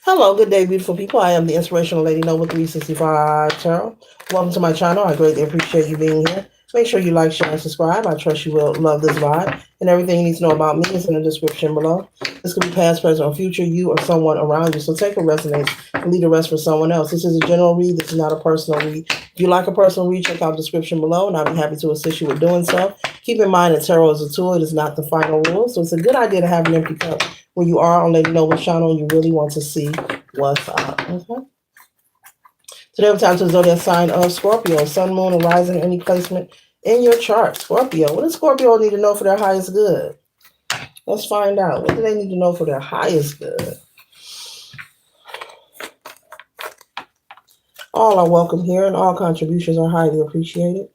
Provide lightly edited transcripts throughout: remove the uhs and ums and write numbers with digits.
Hello, good day, beautiful people. I am the Inspirational Lady Noble 365 Tarot. Welcome to my channel. I greatly appreciate you being here. Make sure you like, share, and subscribe. I trust you will love this vibe. And everything you need to know about me is in the description below. This could be past, present, or future, you or someone around you. So take a resonate and leave the rest for someone else. This is a general read. This is not a personal read. If you like a personal read, check out the description below, and I'll be happy to assist you with doing so. Keep in mind that tarot is a tool. It is not the final rule. So it's a good idea to have an empty cup when you are on Lady Noble's channel and you really want to see what's up. Okay. Today we're talking to the zodiac sign of Scorpio, Sun, Moon, and Rising, any placement in your chart. Scorpio. What does Scorpio need to know for their highest good? Let's find out. What do they need to know for their highest good? All are welcome here, and all contributions are highly appreciated.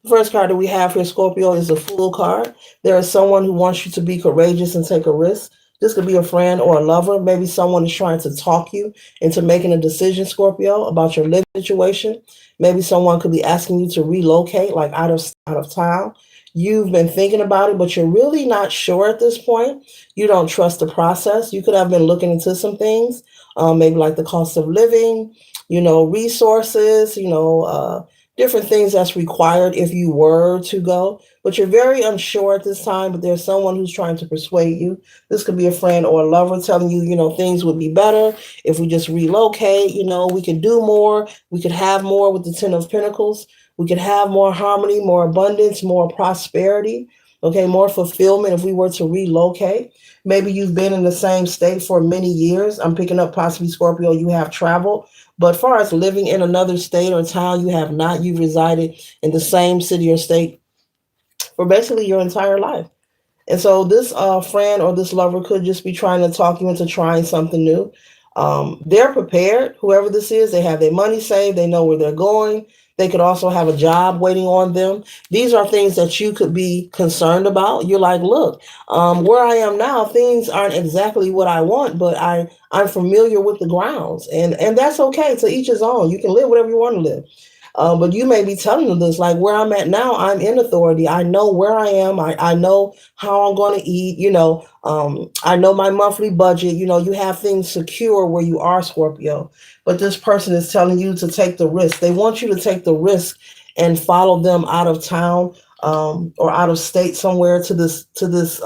The first card that we have here, Scorpio, is the Fool card. There is someone who wants you to be courageous and take a risk. This could be a friend or a lover. Maybe someone is trying to talk you into making a decision, Scorpio, about your living situation. Maybe someone could be asking you to relocate, like out of town. You've been thinking about it, but you're really not sure at this point. You don't trust the process. You could have been looking into some things, maybe like the cost of living, resources, different things that's required if you were to go, but you're very unsure at this time, but there's someone who's trying to persuade you. This could be a friend or a lover telling you, things would be better if we just relocate, we could do more, we could have more with the Ten of Pentacles, we could have more harmony, more abundance, more prosperity, okay, more fulfillment if we were to relocate. Maybe you've been in the same state for many years. I'm picking up possibly Scorpio, you have traveled. But as far as living in another state or town, you have not. You've resided in the same city or state for basically your entire life. And so this friend or this lover could just be trying to talk you into trying something new. They're prepared, whoever this is. They have their money saved. They know where they're going. They could also have a job waiting on them. These are things that you could be concerned about. You're like, look, where I am now, things aren't exactly what I want, but I'm familiar with the grounds. And that's okay. To each his own. You can live whatever you want to live. But you may be telling them this, like where I'm at now, I'm in authority. I know where I am. I know how I'm going to eat. I know my monthly budget. You have things secure where you are, Scorpio. But this person is telling you to take the risk. They want you to take the risk and follow them out of town or out of state somewhere to this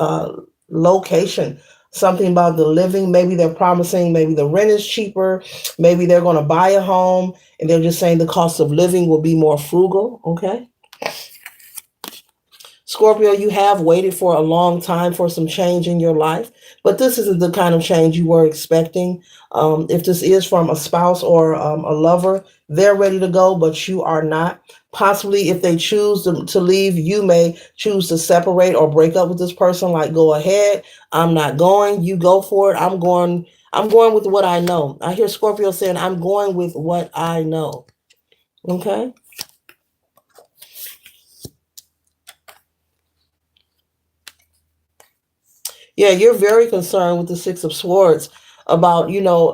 location. Something about the living. Maybe they're promising, maybe the rent is cheaper. Maybe they're going to buy a home and they're just saying the cost of living will be more frugal. Okay. Scorpio, you have waited for a long time for some change in your life, but this isn't the kind of change you were expecting. If this is from a spouse or a lover, they're ready to go, but you are not. Possibly if they choose to leave, you may choose to separate or break up with this person. Like, go ahead. I'm not going. You go for it. I'm going with what I know. I hear Scorpio saying, I'm going with what I know. Okay. Yeah, you're very concerned with the Six of Swords about,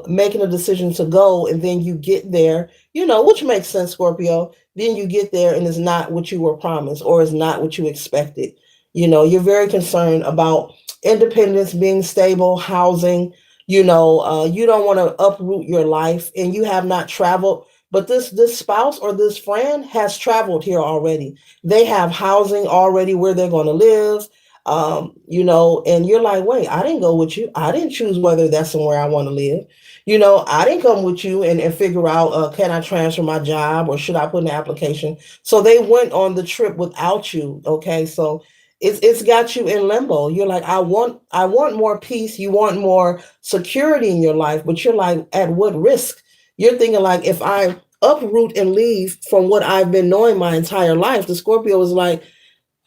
making a decision to go and then you get there, which makes sense, Scorpio. Then you get there and it's not what you were promised or it's not what you expected. You're very concerned about independence, being stable, housing. You don't want to uproot your life and you have not traveled. But this spouse or this friend has traveled here already. They have housing already where they're going to live, and you're like, wait, I didn't go with you. I didn't choose whether that's somewhere I want to live. I didn't come with you and figure out, can I transfer my job or should I put in an application? So they went on the trip without you. Okay. So it's got you in limbo. You're like, I want more peace. You want more security in your life, but you're like, at what risk? You're thinking like, if I uproot and leave from what I've been knowing my entire life, the Scorpio is like,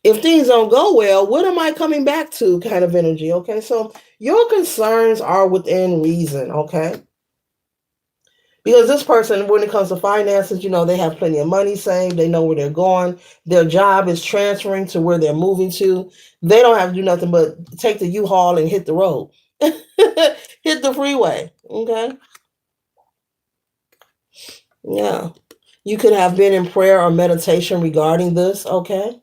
if things don't go well, what am I coming back to kind of energy? Okay. So your concerns are within reason. Okay. Because this person, when it comes to finances, they have plenty of money saved. They know where they're going. Their job is transferring to where they're moving to. They don't have to do nothing but take the U-Haul and hit the road. Hit the freeway. Okay. Yeah. You could have been in prayer or meditation regarding this. Okay.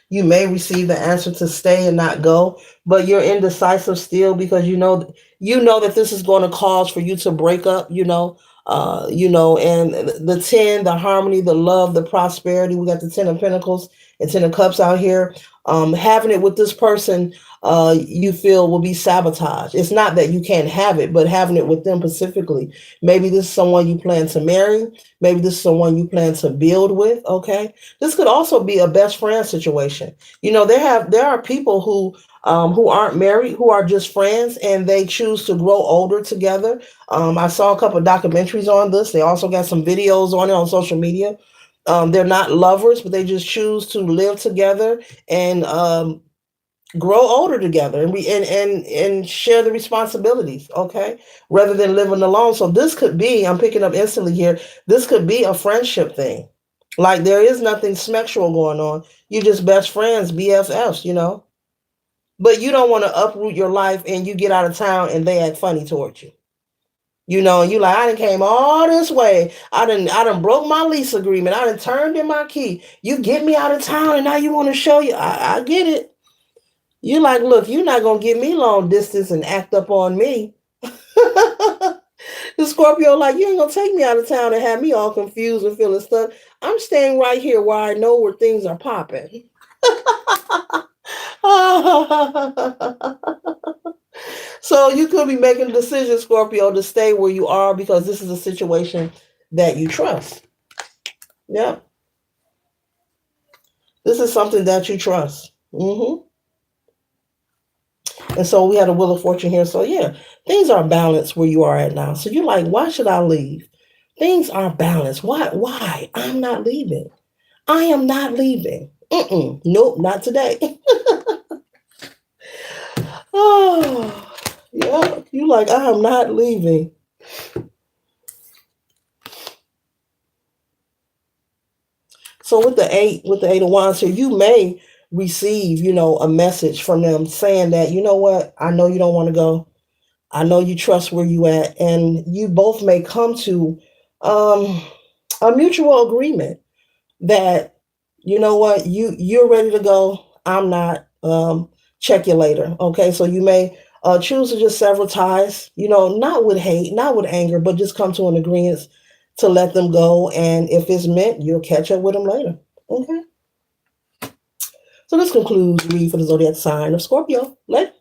You may receive the answer to stay and not go, but you're indecisive still because you know that this is going to cause for you to break up, and the 10, the harmony, the love, the prosperity. We got the 10 of Pentacles and 10 of Cups out here. Having it with this person, you feel will be sabotage. It's not that you can't have it, but having it with them specifically. Maybe this is someone you plan to marry. Maybe this is someone you plan to build with. Okay. This could also be a best friend situation. There are people who aren't married, who are just friends, and they choose to grow older together. I saw a couple of documentaries on this. They also got some videos on it on social media. They're not lovers, but they just choose to live together and grow older together and share the responsibilities. Okay, rather than living alone. So this could be. I'm picking up instantly here. This could be a friendship thing. Like there is nothing sexual going on. You're just best friends, BFFs. But you don't want to uproot your life and you get out of town and they act funny towards you. And you like, I done came all this way. I done broke my lease agreement. I done turned in my key. You get me out of town and now you want to show you. I get it. You like, look, you're not gonna get me long distance and act up on me. The Scorpio, like, you ain't gonna take me out of town and have me all confused and feeling stuck. I'm staying right here where I know where things are popping. So you could be making a decision, Scorpio, to stay where you are because this is a situation that you trust. Yeah. This is something that you trust. And so we had a Wheel of Fortune here. So yeah, things are balanced where you are at now. So you're like, why should I leave? Things are balanced. Why? I'm not leaving. I am not leaving. Nope, not today. Oh, yeah. You like, I am not leaving. So with the eight of wands here, you may receive, a message from them saying that, you know what, I know you don't want to go. I know you trust where you at, and you both may come to a mutual agreement that, you know what, you're ready to go. I'm not. Check you later. Okay, so you may choose to just sever ties. Not with hate, not with anger, but just come to an agreement to let them go. And if it's meant, you'll catch up with them later. Okay. So this concludes the read for the zodiac sign of Scorpio. Later.